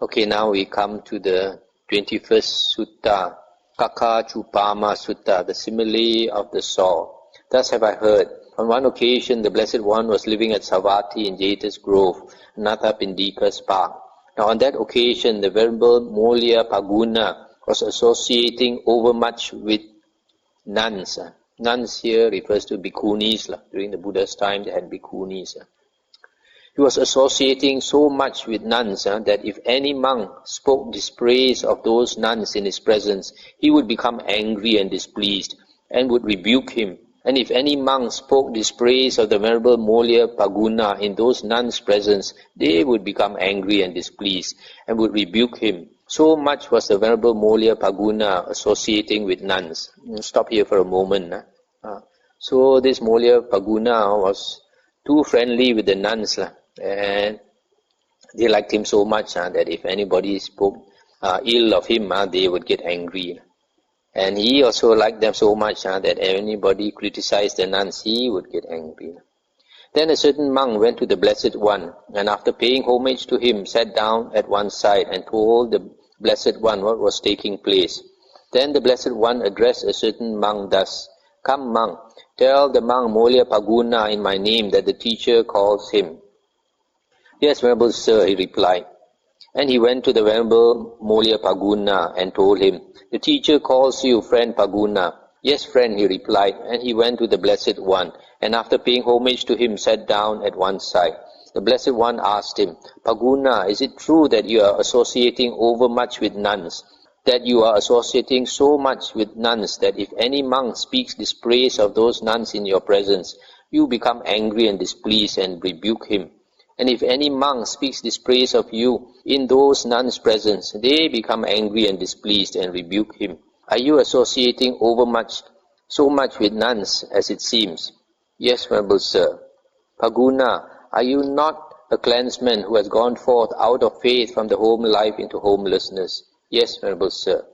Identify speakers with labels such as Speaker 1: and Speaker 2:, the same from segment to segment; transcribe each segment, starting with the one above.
Speaker 1: Okay, now we come to the 21st Sutta, Kakacupama Sutta, the simile of the saw. Thus have I heard. On one occasion, the Blessed One was living at Savatthi in Jeta's Grove, Nathapindika's park. Now on that occasion, the Venerable Molya Paguna was associating overmuch with nuns. Nuns here refers to bhikkhunis. During the Buddha's time, they had bhikkhunis. He was associating so much with nuns that if any monk spoke dispraise of those nuns in his presence, he would become angry and displeased and would rebuke him. And if any monk spoke dispraise of the Venerable Molya Paguna in those nuns' presence, they would become angry and displeased and would rebuke him. So much was the Venerable Molya Paguna associating with nuns. Stop here for a moment. So this Molya Paguna was too friendly with the nuns, and they liked him so much that if anybody spoke ill of him, they would get angry. And he also liked them so much that anybody criticized the nuns, he would get angry. Then a certain monk went to the Blessed One, and after paying homage to him, sat down at one side and told the Blessed One what was taking place. Then the Blessed One addressed a certain monk thus, "Come, monk, tell the monk Molya Paguna in my name that the teacher calls him." "Yes, Venerable Sir," he replied. And he went to the Venerable Molya Paguna and told him, "The teacher calls you, friend Paguna." "Yes, friend," he replied, and he went to the Blessed One, and after paying homage to him, sat down at one side. The Blessed One asked him, "Paguna, is it true that you are associating overmuch with nuns, that you are associating so much with nuns that if any monk speaks dispraise of those nuns in your presence, you become angry and displeased and rebuke him? And if any monk speaks dispraise of you in those nuns' presence, they become angry and displeased and rebuke him. Are you associating so much with nuns as it seems?" "Yes, Venerable Sir." "Paguna, are you not a clansman who has gone forth out of faith from the home life into homelessness?" "Yes, Venerable Sir."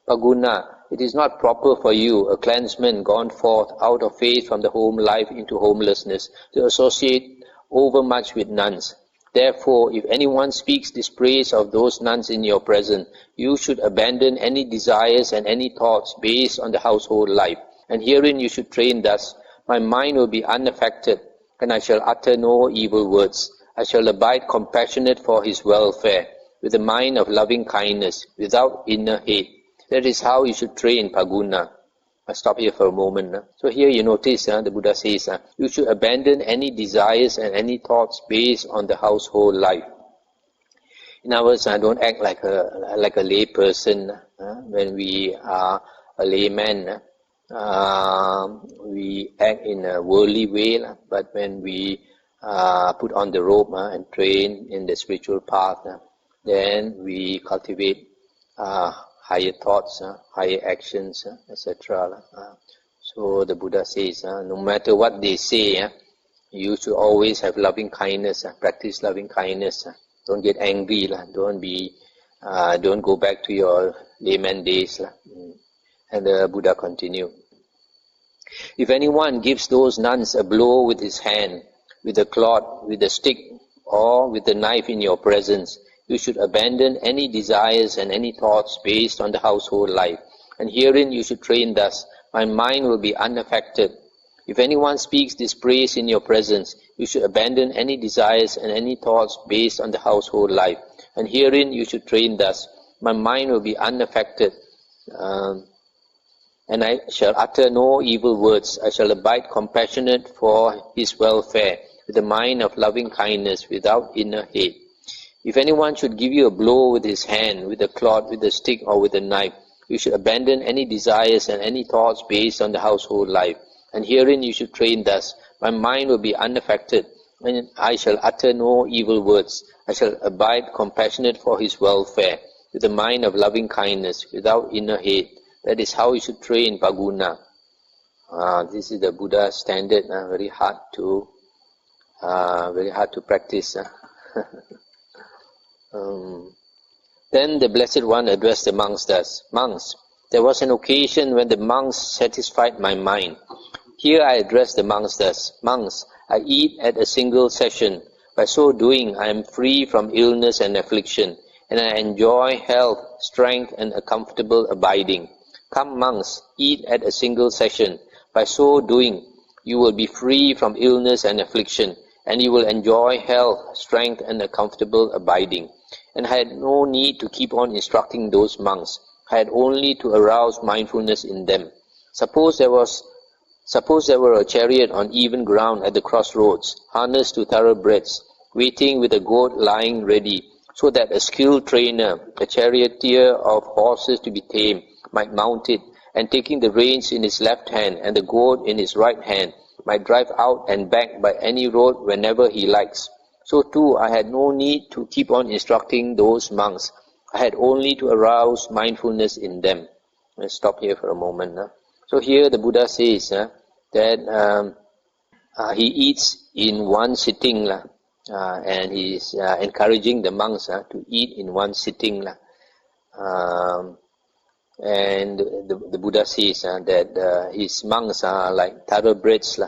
Speaker 1: "Paguna, it is not proper for you, a clansman gone forth out of faith from the home life into homelessness, to associate overmuch with nuns. Therefore, if anyone speaks dispraise of those nuns in your presence, you should abandon any desires and any thoughts based on the household life. And herein you should train thus: my mind will be unaffected, and I shall utter no evil words. I shall abide compassionate for his welfare, with a mind of loving kindness, without inner hate. That is how you should train Paguna." I stop here for a moment. So here you notice the Buddha says you should abandon any desires and any thoughts based on the household life. In other words, don't act like a lay person. When we are a layman, we act in a worldly way, but when we put on the robe and train in the spiritual path, then we cultivate higher thoughts, higher actions, etc. So the Buddha says, no matter what they say, you should always have loving kindness, practice loving kindness. Don't get angry, don't go back to your layman days. And the Buddha continued, "If anyone gives those nuns a blow with his hand, with a cloth, with a stick, or with a knife in your presence, you should abandon any desires and any thoughts based on the household life. And herein you should train thus: my mind will be unaffected. If anyone speaks dispraise in your presence, you should abandon any desires and any thoughts based on the household life. And herein you should train thus: my mind will be unaffected, and I shall utter no evil words. I shall abide compassionate for his welfare, with a mind of loving kindness, without inner hate. If anyone should give you a blow with his hand, with a cloth, with a stick, or with a knife, you should abandon any desires and any thoughts based on the household life. And herein you should train thus: my mind will be unaffected, and I shall utter no evil words. I shall abide compassionate for his welfare, with a mind of loving kindness, without inner hate. That is how you should train Paguna." This is the Buddha standard, very hard to practice. Then the Blessed One addressed the monks thus: "Monks, there was an occasion when the monks satisfied my mind. Here I address the monks thus: Monks, I eat at a single session. By so doing, I am free from illness and affliction, and I enjoy health, strength, and a comfortable abiding. Come, monks, eat at a single session. By so doing, you will be free from illness and affliction, and you will enjoy health, strength, and a comfortable abiding. And I had no need to keep on instructing those monks. I had only to arouse mindfulness in them. Suppose there were a chariot on even ground at the crossroads, harnessed to thoroughbreds, waiting with a goat lying ready, so that a skilled trainer, a charioteer of horses to be tamed, might mount it, and taking the reins in his left hand and the goad in his right hand, might drive out and back by any road whenever he likes. So too I had no need to keep on instructing those monks. I had only to arouse mindfulness in them. Let's stop here for a moment. So here the Buddha says that he eats in one sitting, and he is encouraging the monks to eat in one sitting. And the Buddha says that his monks are like thoroughbreds,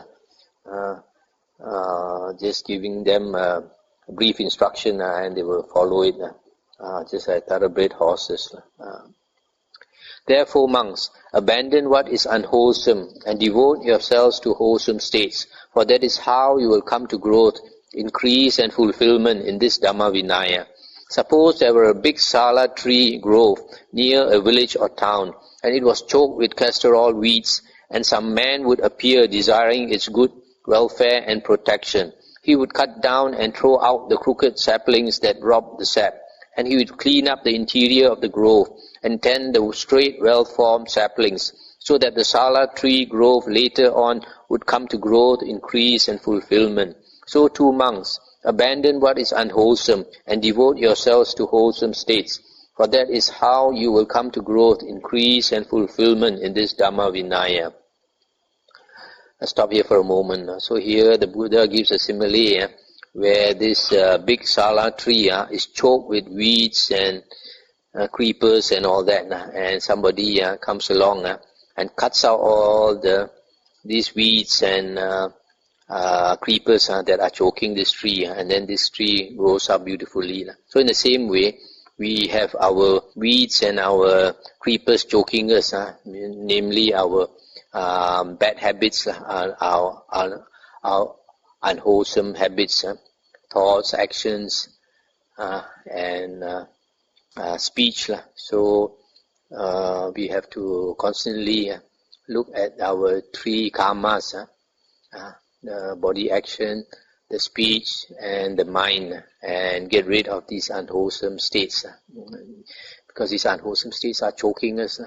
Speaker 1: just giving them brief instruction and they will follow it, just like thoroughbred horses. Therefore, monks, abandon what is unwholesome and devote yourselves to wholesome states, for that is how you will come to growth, increase and fulfillment in this Dhamma Vinaya. Suppose there were a big sala tree grove near a village or town, and it was choked with castor oil weeds, and some man would appear desiring its good welfare and protection. He would cut down and throw out the crooked saplings that robbed the sap, and he would clean up the interior of the grove and tend the straight, well-formed saplings, so that the sala tree grove later on would come to growth, increase and fulfillment. So too, monks, abandon what is unwholesome and devote yourselves to wholesome states, for that is how you will come to growth, increase and fulfillment in this Dhamma Vinaya. I'll stop here for a moment. So here the Buddha gives a simile where this big sala tree is choked with weeds and creepers and all that, and somebody comes along and cuts out all these weeds and creepers that are choking this tree, and then this tree grows up beautifully. So in the same way, we have our weeds and our creepers choking us, namely our bad habits, our unwholesome habits, thoughts, actions, and speech. So we have to constantly look at our three karmas, the body action, the speech, and the mind, and get rid of these unwholesome states, because these unwholesome states are choking us.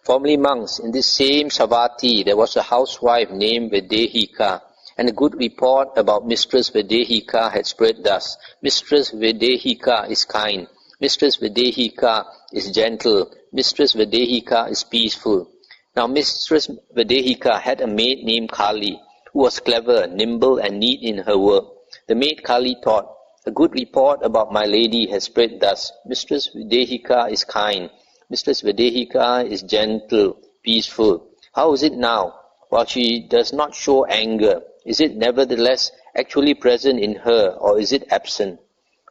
Speaker 1: Formerly, monks, in this same Savatthi, there was a housewife named Vedehika, and a good report about Mistress Vedehika had spread thus: Mistress Vedehika is kind, Mistress Vedehika is gentle, Mistress Vedehika is peaceful. Now Mistress Vedehika had a maid named Kali, who was clever, nimble and neat in her work. The maid Kali thought, a good report about my lady has spread thus: Mistress Vedehika is kind, Mistress Vedehika is gentle, peaceful. How is it now? While she does not show anger, is it nevertheless actually present in her, or is it absent?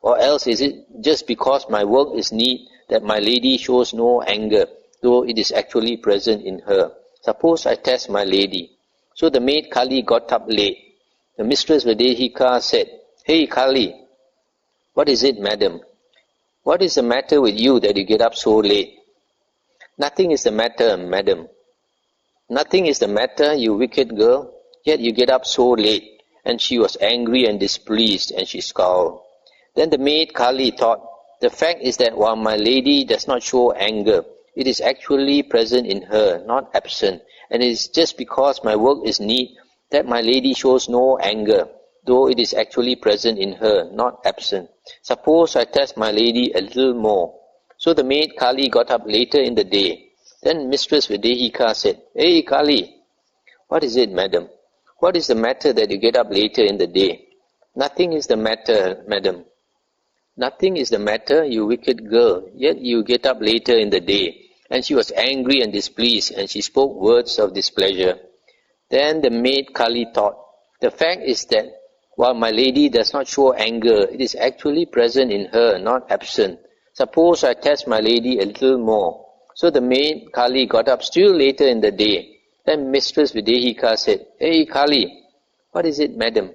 Speaker 1: Or else is it just because my work is neat that my lady shows no anger, though it is actually present in her? Suppose I test my lady. So the maid Kali got up late. The Mistress Vedehika said, Hey Kali, what is it, madam? What is the matter with you that you get up so late? Nothing is the matter, madam. Nothing is the matter, you wicked girl, yet you get up so late. And she was angry and displeased, and she scowled. Then the maid Kali thought, the fact is that while my lady does not show anger, it is actually present in her, not absent, and it is just because my work is neat that my lady shows no anger, though it is actually present in her, not absent. Suppose I test my lady a little more. So the maid Kali got up later in the day. Then Mistress Vedehika said, Hey Kali, what is it, madam? What is the matter that you get up later in the day? Nothing is the matter, madam. Nothing is the matter, you wicked girl, yet you get up later in the day. And she was angry and displeased, and she spoke words of displeasure. Then the maid Kali thought, the fact is that While my lady does not show anger, it is actually present in her, not absent. Suppose I test my lady a little more. So the maid Kali got up still later in the day. Then Mistress Videhika said, Hey Kali, what is it, madam?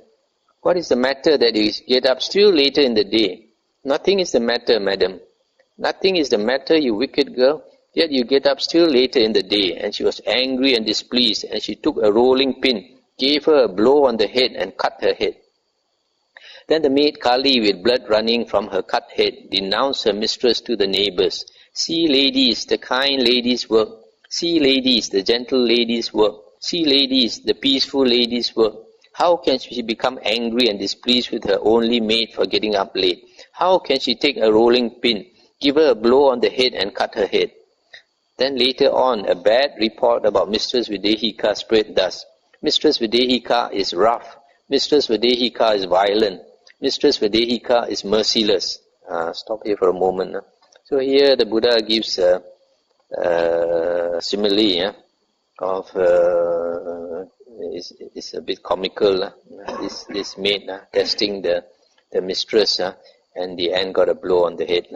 Speaker 1: What is the matter that you get up still later in the day? Nothing is the matter, madam. Nothing is the matter, you wicked girl. Yet you get up still later in the day. And she was angry and displeased, and she took a rolling pin, gave her a blow on the head, and cut her head. Then the maid Kali, with blood running from her cut head, denounced her mistress to the neighbors. See, ladies, the kind ladies' work. See, ladies, the gentle ladies' work. See, ladies, the peaceful ladies' work. How can she become angry and displeased with her only maid for getting up late? How can she take a rolling pin, give her a blow on the head, and cut her head? Then later on, a bad report about Mistress Videhika spread thus. Mistress Videhika is rough. Mistress Videhika is violent. Mistress Videhika is merciless. Stop here for a moment. So here the Buddha gives a simile of it's a bit comical. This maid testing the mistress, and the end got a blow on the head.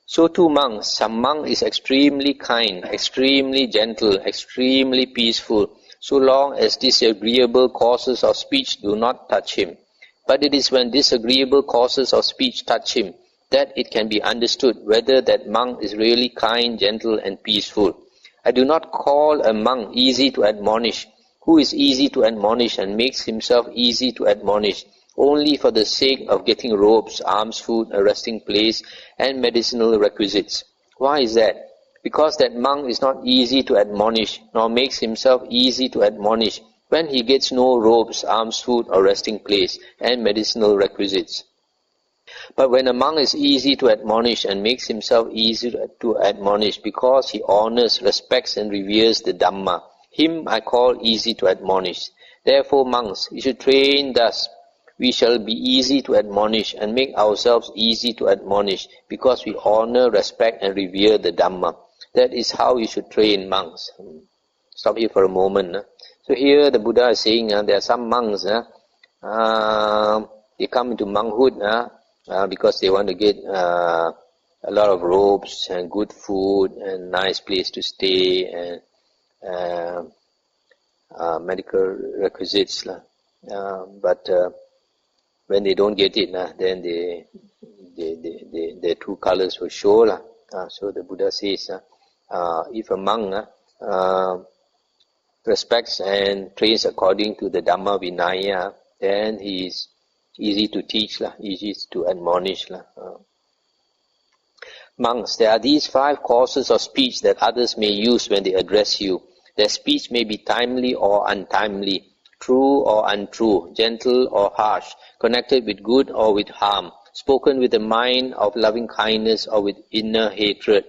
Speaker 1: So too monks. Some monk is extremely kind, extremely gentle, extremely peaceful, so long as disagreeable causes of speech do not touch him. But it is when disagreeable causes of speech touch him that it can be understood whether that monk is really kind, gentle, and peaceful. I do not call a monk easy to admonish, who is easy to admonish and makes himself easy to admonish, only for the sake of getting robes, alms, food, a resting place, and medicinal requisites. Why is that? Because that monk is not easy to admonish, nor makes himself easy to admonish, when he gets no robes, alms, food, or resting place, and medicinal requisites. But when a monk is easy to admonish and makes himself easy to admonish because he honors, respects, and reveres the Dhamma, him I call easy to admonish. Therefore, monks, you should train thus. We shall be easy to admonish and make ourselves easy to admonish because we honor, respect, and revere the Dhamma. That is how you should train monks. Stop here for a moment. So here the Buddha is saying there are some monks, they come into monkhood because they want to get a lot of robes and good food and nice place to stay and medical requisites. But when they don't get it, then their true colors will show. So the Buddha says, if a monk respects and trains according to the Dhamma Vinaya, then he is easy to teach, easy to admonish. Monks, there are these 5 causes of speech that others may use when they address you. Their speech may be timely or untimely, true or untrue, gentle or harsh, connected with good or with harm, spoken with a mind of loving kindness or with inner hatred.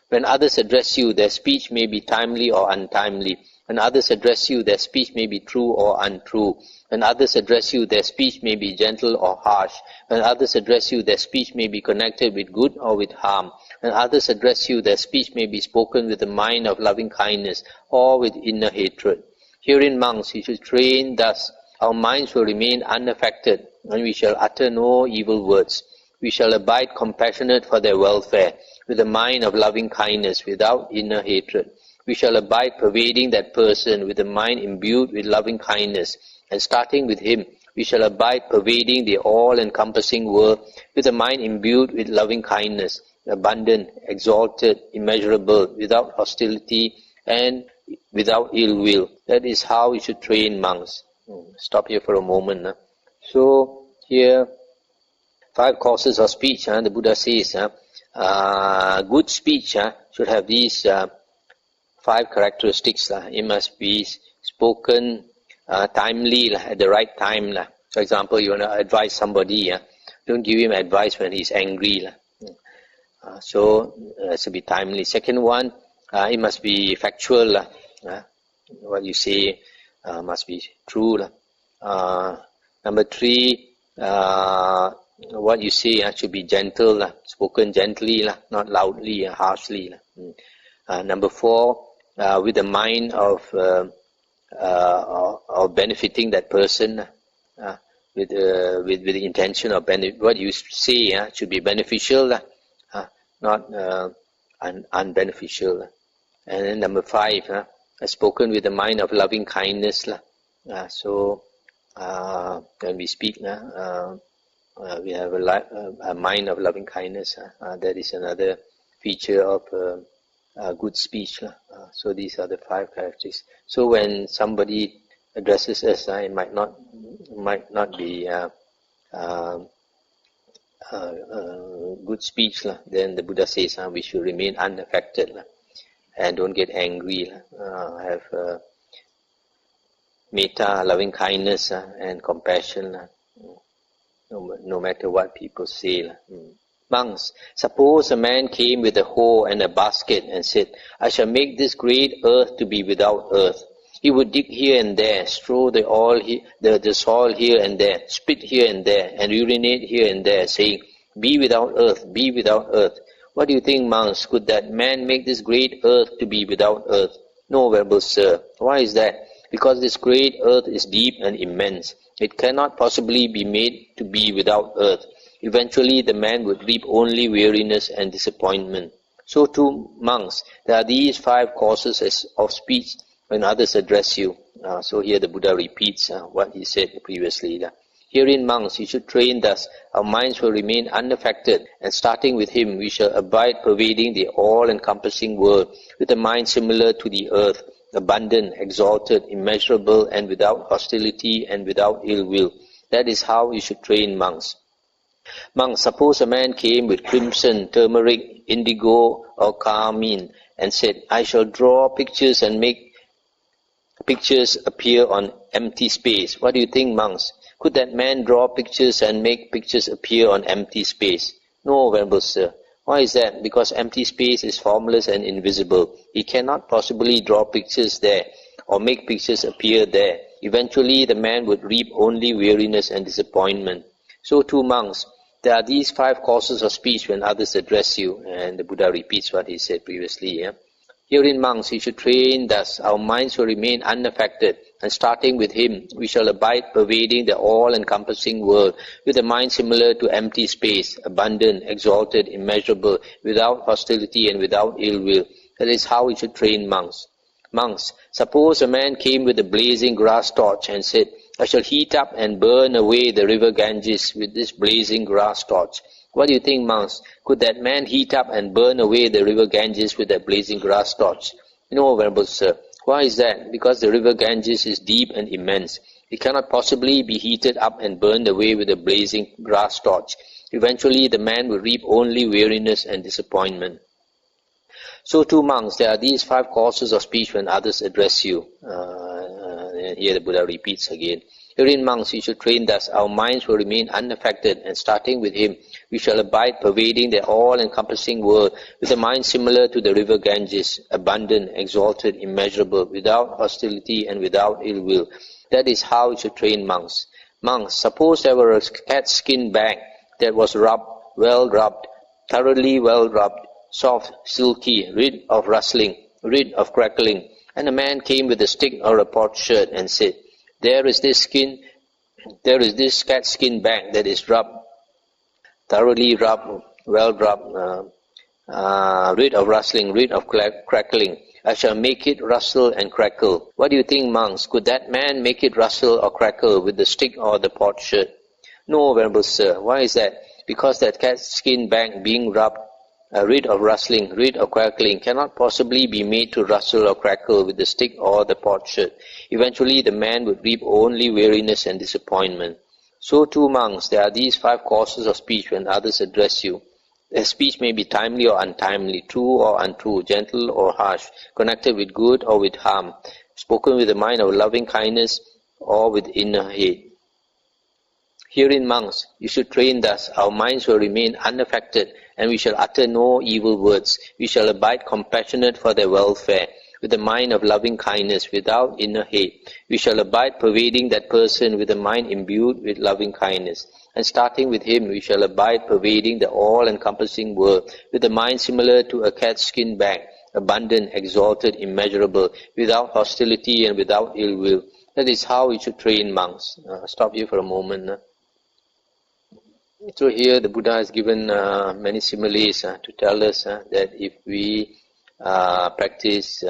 Speaker 1: When others address you, their speech may be timely or untimely. When others address you, their speech may be true or untrue. When others address you, their speech may be gentle or harsh. When others address you, their speech may be connected with good or with harm. When others address you, their speech may be spoken with a mind of loving kindness or with inner hatred. Herein, monks, you should train thus. Our minds will remain unaffected, and we shall utter no evil words. We shall abide compassionate for their welfare, with a mind of loving kindness, without inner hatred. We shall abide pervading that person with a mind imbued with loving kindness, and starting with him, we shall abide pervading the all-encompassing world with a mind imbued with loving kindness, abundant, exalted, immeasurable, without hostility and without ill will. That is how we should train monks. Stop here for a moment. So here, 5 causes of speech. The Buddha says, good speech should have these 5 characteristics. It must be spoken timely, at the right time. For example, you want to advise somebody, don't give him advice when he's angry. So it should be timely. Second one, it must be factual. What you say must be true. Number 3, what you say should be gentle, spoken gently, not loudly, harshly. Number 4, with the mind of benefiting that person, with with the intention of what you say should be beneficial, not unbeneficial. And then number 5, spoken with the mind of loving kindness. So when we speak, we have a mind of loving kindness. That is another feature of good speech. So these are the 5 characteristics. So when somebody addresses us, it might not be good speech. Then the Buddha says we should remain unaffected and don't get angry. Have metta, loving kindness, and compassion. No matter what people say. Monks, suppose a man came with a hoe and a basket and said, I shall make this great earth to be without earth. He would dig here and there, strew the soil here and there, spit here and there, and urinate here and there, saying, be without earth, be without earth. What do you think, monks? Could that man make this great earth to be without earth? No, venerable sir. Why is that? Because this great earth is deep and immense. It cannot possibly be made to be without earth. Eventually the man would reap only weariness and disappointment. So too, monks, there are these 5 causes of speech when others address you. So here the Buddha repeats what he said previously. Herein, monks, you should train thus. Our minds will remain unaffected, and starting with him, we shall abide pervading the all-encompassing world with a mind similar to the earth, abundant, exalted, immeasurable, and without hostility and without ill will. That is how you should train monks. Monks, suppose a man came with crimson, turmeric, indigo, or carmine, and said, I shall draw pictures and make pictures appear on empty space. What do you think, monks? Could that man draw pictures and make pictures appear on empty space? No, venerable sir. Why is that? Because empty space is formless and invisible. He cannot possibly draw pictures there or make pictures appear there. Eventually the man would reap only weariness and disappointment. So too, monks, there are these 5 causes of speech when others address you. And the Buddha repeats what he said previously. Herein, monks, you should train thus. Our minds will remain unaffected, and starting with him, we shall abide pervading the all-encompassing world with a mind similar to empty space, abundant, exalted, immeasurable, without hostility and without ill will. That is how we should train monks. Monks, suppose a man came with a blazing grass torch and said, I shall heat up and burn away the river Ganges with this blazing grass torch. What do you think, monks? Could that man heat up and burn away the river Ganges with that blazing grass torch? No, venerable sir. Why is that? Because the river Ganges is deep and immense. It cannot possibly be heated up and burned away with a blazing grass torch. Eventually the man will reap only weariness and disappointment. So too, monks, there are these 5 causes of speech when others address you. Here the Buddha repeats again. Herein, monks, you should train thus. Our minds will remain unaffected, and starting with him, we shall abide pervading the all-encompassing world with a mind similar to the river Ganges, abundant, exalted, immeasurable, without hostility and without ill will. That is how you should train monks. Monks, suppose there were a cat skin bag that was well rubbed, thoroughly well rubbed, soft, silky, rid of rustling, rid of crackling, and a man came with a stick or a potsherd and said, there is this cat skin bag that is rubbed, thoroughly rubbed, well rubbed, rid of rustling, rid of crackling. I shall make it rustle and crackle. What do you think, monks? Could that man make it rustle or crackle with the stick or the potsherd? No, venerable sir. Why is that? Because that cat skin bag being rubbed, rid of rustling, rid of crackling, cannot possibly be made to rustle or crackle with the stick or the potsherd. Eventually the man would reap only weariness and disappointment. So too, monks, there are these 5 causes of speech when others address you. Their speech may be timely or untimely, true or untrue, gentle or harsh, connected with good or with harm, spoken with a mind of loving kindness or with inner hate. Herein, monks, you should train thus. Our minds will remain unaffected, and we shall utter no evil words. We shall abide compassionate for their welfare, with a mind of loving kindness, without inner hate. We shall abide pervading that person with a mind imbued with loving kindness. And starting with him, we shall abide pervading the all-encompassing world, with a mind similar to a cat's skin bag, abundant, exalted, immeasurable, without hostility and without ill will. That is how we should train monks. Stop here for a moment. So here the Buddha has given many similes to tell us that if we practice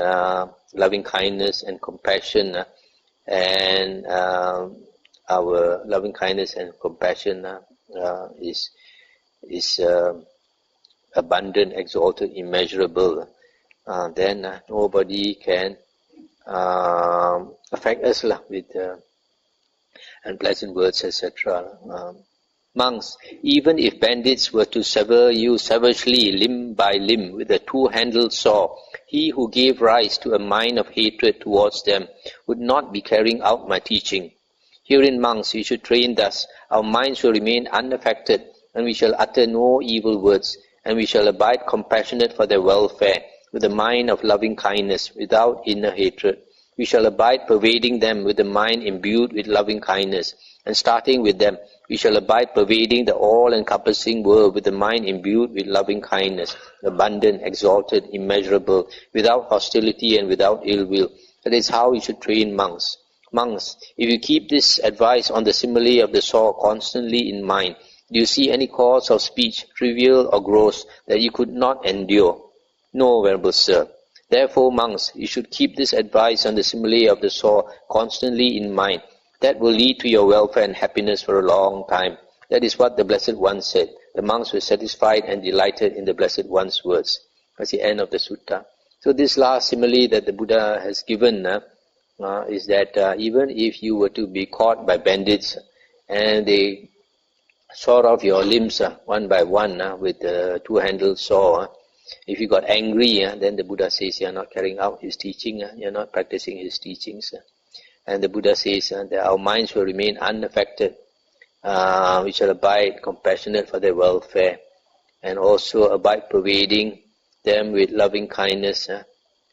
Speaker 1: loving kindness and compassion, and our loving kindness and compassion is abundant, exalted, immeasurable, then nobody can affect us with unpleasant words, etc. Monks, even if bandits were to sever you savagely limb by limb with a two-handled saw, he who gave rise to a mind of hatred towards them would not be carrying out my teaching. Herein, monks, you should train thus. Our minds will remain unaffected, and we shall utter no evil words, and we shall abide compassionate for their welfare, with a mind of loving kindness, without inner hatred. We shall abide pervading them with a mind imbued with loving kindness, and starting with them, we shall abide pervading the all-encompassing world with a mind imbued with loving kindness, abundant, exalted, immeasurable, without hostility and without ill will. That is how we should train monks. Monks, if you keep this advice on the simile of the saw constantly in mind, do you see any cause of speech, trivial or gross, that you could not endure? No, venerable sir. Therefore, monks, you should keep this advice on the simile of the saw constantly in mind. That will lead to your welfare and happiness for a long time. That is what the Blessed One said. The monks were satisfied and delighted in the Blessed One's words. That's the end of the sutta. So this last simile that the Buddha has given is that even if you were to be caught by bandits and they saw off your limbs one by one with a two-handled saw, if you got angry, then the Buddha says you are not carrying out his teaching, you are not practicing his teachings. And the Buddha says that our minds will remain unaffected. We shall abide compassionate for their welfare, and also abide pervading them with loving kindness,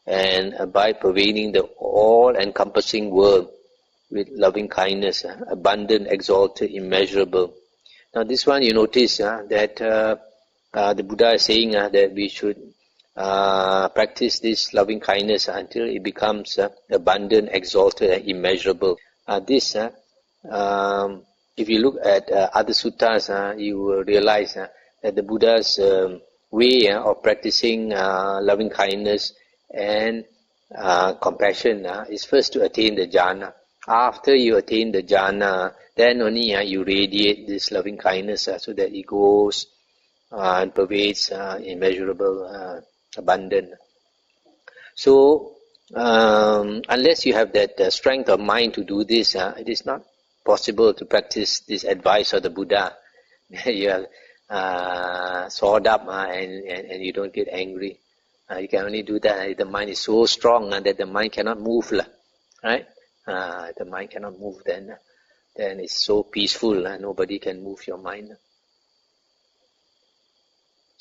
Speaker 1: and abide pervading the all-encompassing world with loving kindness, abundant, exalted, immeasurable. Now this one you notice that the Buddha is saying that we should practice this loving kindness until it becomes abundant, exalted, and immeasurable. If you look at other suttas, you will realize that the Buddha's way of practicing loving kindness and compassion is first to attain the jhana. After you attain the jhana, then only you radiate this loving kindness so that it goes and pervades immeasurable, abundant. So, unless you have that strength of mind to do this, it is not possible to practice this advice of the Buddha. You are sawed up and you don't get angry. You can only do that if the mind is so strong that the mind cannot move, right? The mind cannot move, then it's so peaceful, nobody can move your mind.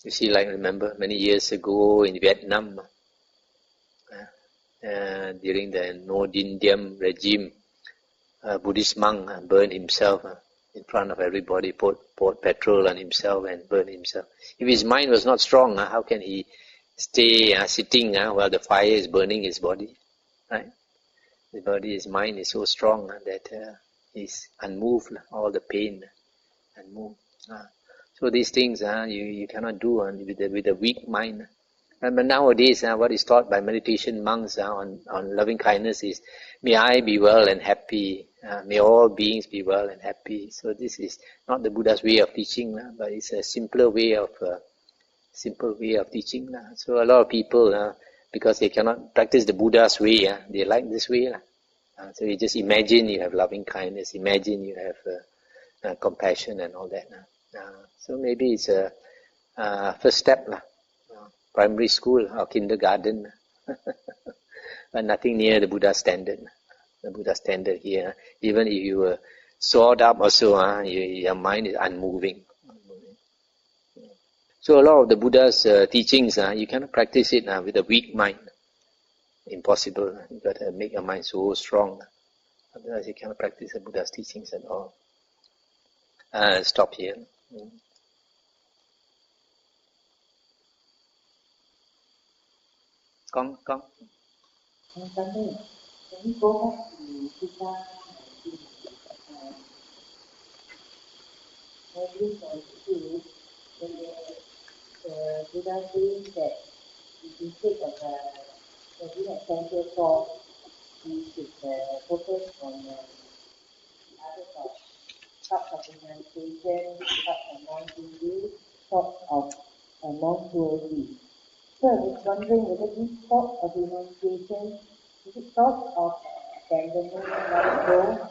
Speaker 1: You see, like remember many years ago in Vietnam, during the No Dinh Diem regime, a Buddhist monk burned himself in front of everybody, poured petrol on himself and burned himself. If his mind was not strong, how can he stay sitting while the fire is burning his body? Right? His mind is so strong that he's unmoved, all the pain, unmoved. So these things you cannot do with a weak mind. But nowadays, what is taught by meditation monks on loving kindness is, may I be well and happy, may all beings be well and happy. So this is not the Buddha's way of teaching, but it's a simple way of teaching. So a lot of people, because they cannot practice the Buddha's way, they like this way. So you just imagine you have loving kindness, imagine you have compassion and all that. So maybe it's a first step, primary school or kindergarten, but nothing near the Buddha standard. The Buddha standard here, even if you were sawed up also, your mind is unmoving. So a lot of the Buddha's teachings, you cannot practice it with a weak mind. Impossible. You got to make your mind so strong. Otherwise you cannot practice the Buddha's teachings at all. Stop here. Con.
Speaker 2: Cảm ơn. Cũng cố gắng chúng ta agree on two, when the Buddha says that instead of having a central thought, we should focus on the other thoughts. Thoughts of renunciation, thoughts of non-duty, thoughts of non-cruelty. So I was wondering whether these thoughts of renunciation, is it thoughts of abandonment, letting go?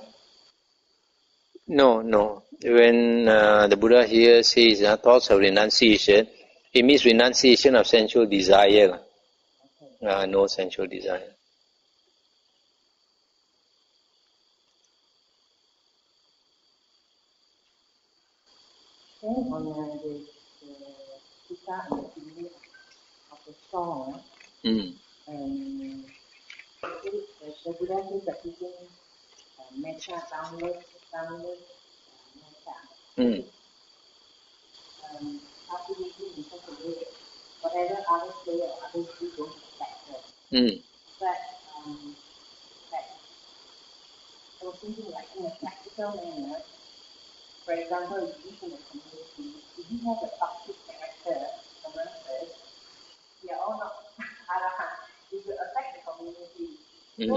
Speaker 1: No, no. When the Buddha here says thoughts of renunciation, it means renunciation of sensual desire.
Speaker 2: Okay.
Speaker 1: No sensual desire.
Speaker 2: Then on the Sutta and the Simile of the song, the Buddha is practicing metta, boundless metta. Cultivating in such a way that whatever others say or others do don't affect us. But I was thinking like in a practical manner, for example, if you live in a community, if you have a toxic character amongst us, we are all not arahant. It will affect the community. So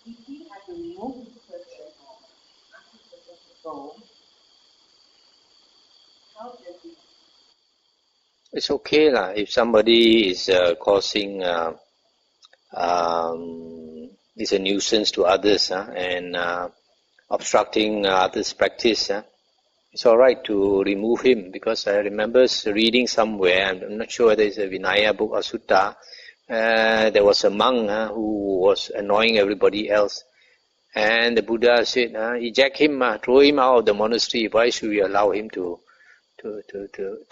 Speaker 2: if we have to remove this person or ask this person to go, how does it?
Speaker 1: It's okay lah. If somebody is causing is a nuisance to others and obstructing others' practice, it's all right to remove him, because I remember reading somewhere, I'm not sure whether it's a Vinaya book or Sutta, there was a monk who was annoying everybody else, and the Buddha said, eject him, throw him out of the monastery. Why should we allow him to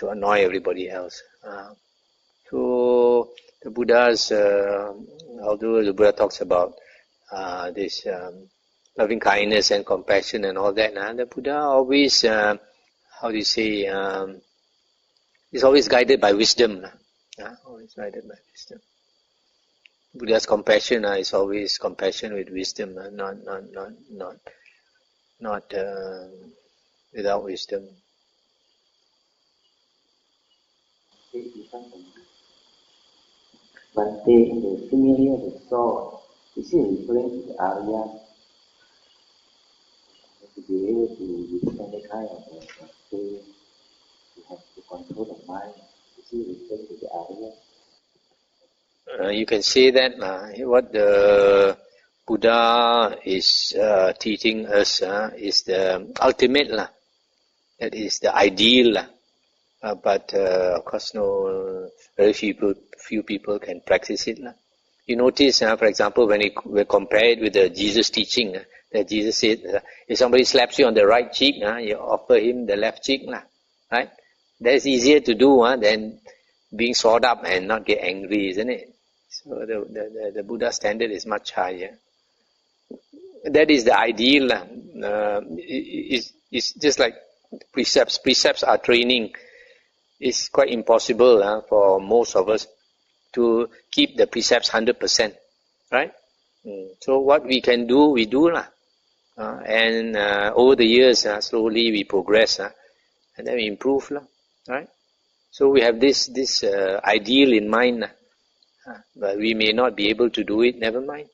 Speaker 1: annoy everybody else? So the Buddha's, although the Buddha talks about this loving kindness and compassion and all that, the Buddha always, is always guided by wisdom. Always guided by wisdom. Buddha's compassion is always compassion with wisdom, not without wisdom.
Speaker 3: But the simile of the soul, is it referring to the Arya? To be able to withstand the kind of pain, you have to control the mind. Is it referring to the Arya?
Speaker 1: You can say that what the Buddha is teaching us is the ultimate, that is the ideal. But of course, very few people can practice it. You notice, for example, when we compare it with the Jesus teaching, that Jesus said, if somebody slaps you on the right cheek, you offer him the left cheek, right? That's easier to do than being sawed up and not get angry, isn't it? So the Buddha standard is much higher. That is the ideal. It's just like precepts. Precepts are training. It's quite impossible for most of us to keep the precepts 100%, right? So what we can do, we do. And over the years, slowly we progress, and then we improve, right? So we have this ideal in mind, but we may not be able to do it, never mind.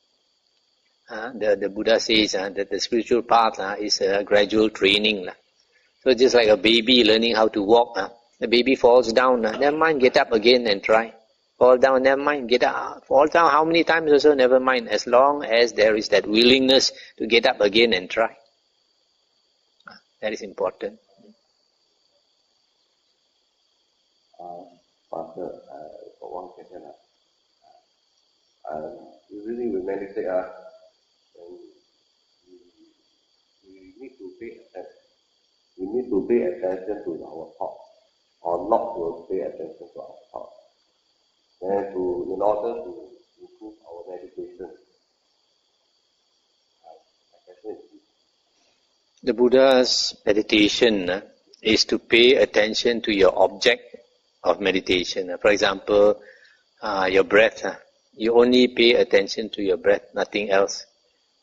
Speaker 1: The Buddha says that the spiritual path is a gradual training. So just like a baby learning how to walk, the baby falls down, never mind, get up again and try. Fall down, never mind, get up. Fall down how many times also, never mind, as long as there is that willingness to get up again and try. That is important.
Speaker 4: Pastor, for one question, usually we meditate, and we need to pay attention. We need to pay attention to our thoughts, or not to pay attention to our thoughts. And in order to improve our meditation,
Speaker 1: the Buddha's meditation is to pay attention to your object of meditation. For example, your breath. You only pay attention to your breath, nothing else.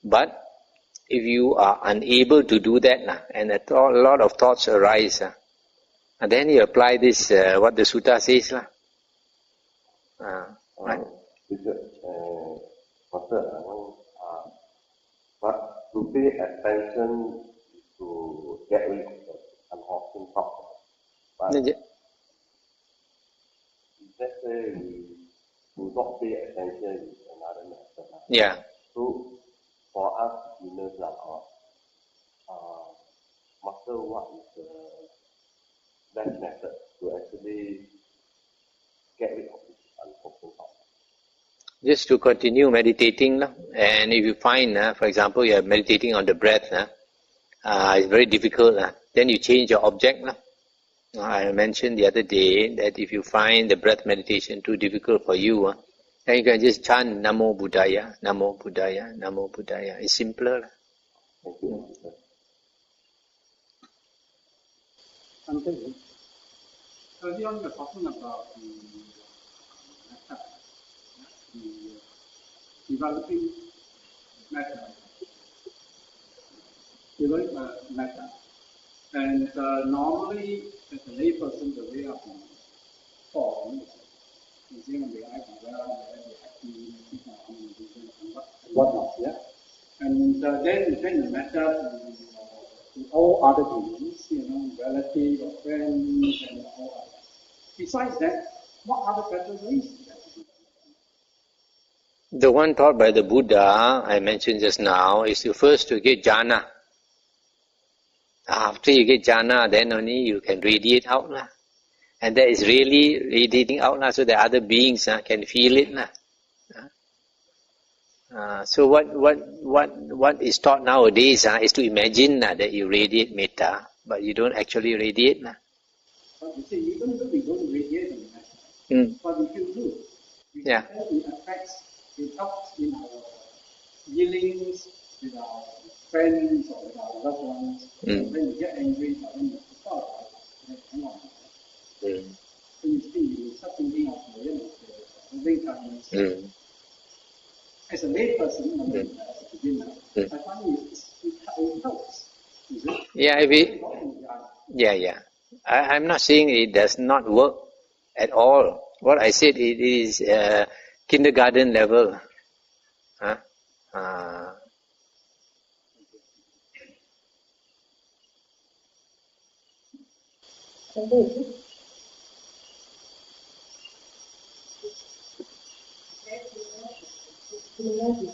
Speaker 1: But if you are unable to do that, and a lot of thoughts arise, and then you apply this, what the sutta says. Right?
Speaker 4: Master, I want but to pay attention to get rid of the unwholesome thoughts. But if let's say we do not pay attention is another matter.
Speaker 1: Yeah.
Speaker 4: So for us beginners, Master, what is the best method to actually get rid of this unwholesome thoughts?
Speaker 1: Just to continue meditating, and if you find, for example, you are meditating on the breath, it's very difficult, then you change your object. I mentioned the other day that if you find the breath meditation too difficult for you, then you can just chant Namo Buddhaya, Namo Buddhaya, Namo Buddhaya. It's simpler.
Speaker 4: Thank you.
Speaker 5: Earlier on, we were talking about developing metta. And normally, as a layperson, the way I've been taught is when we are happy, whatnot, yeah. And then the metta to all other beings, relatives or friends and all others. Besides that, what other better ways is there?
Speaker 1: The one taught by the Buddha, I mentioned just now, is first to get jhana. After you get jhana, then only you can radiate out. And that is really radiating out, so that other beings can feel it. So what is taught nowadays is to imagine that you radiate metta, but you don't actually radiate.
Speaker 5: But you see, even though we don't radiate the metta, but we feel good.
Speaker 1: Yeah.
Speaker 5: It affects, it helps in our dealings with our friends or with our loved ones. When we get angry, but when we start, hang on. So you see, you start thinking of the loving kindness. As a layperson, as a beginner, I find it helps.
Speaker 1: Yeah. I'm not saying it does not work at all. What I said, it is kindergarten level.
Speaker 2: Similar to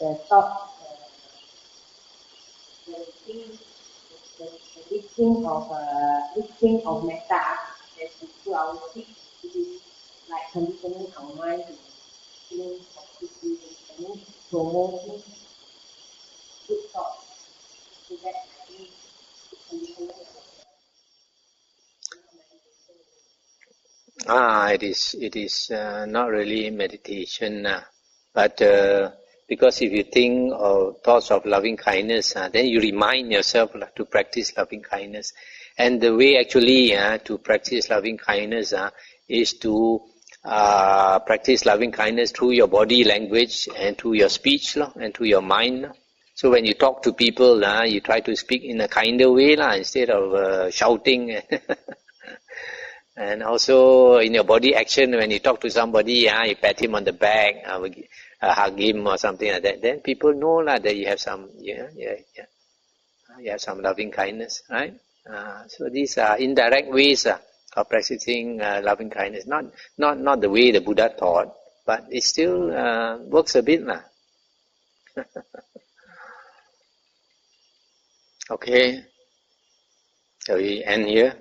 Speaker 2: the thought, the reaching of metta that is to our speech, it is like conditioning our mind to think positively and promoting good thoughts. So that I think conditioning
Speaker 1: It is not really meditation, but because if you think of thoughts of loving kindness, then you remind yourself to practice loving kindness. And the way actually to practice loving kindness is to practice loving kindness through your body language and through your speech and through your mind. So when you talk to people, you try to speak in a kinder way instead of shouting. And also in your body action, when you talk to somebody, you pat him on the back, hug him or something like that. Then people know that you have some, you have some loving kindness, right? So these are indirect ways of practicing loving kindness. Not the way the Buddha taught, but it still works a bit. Okay, shall we end here?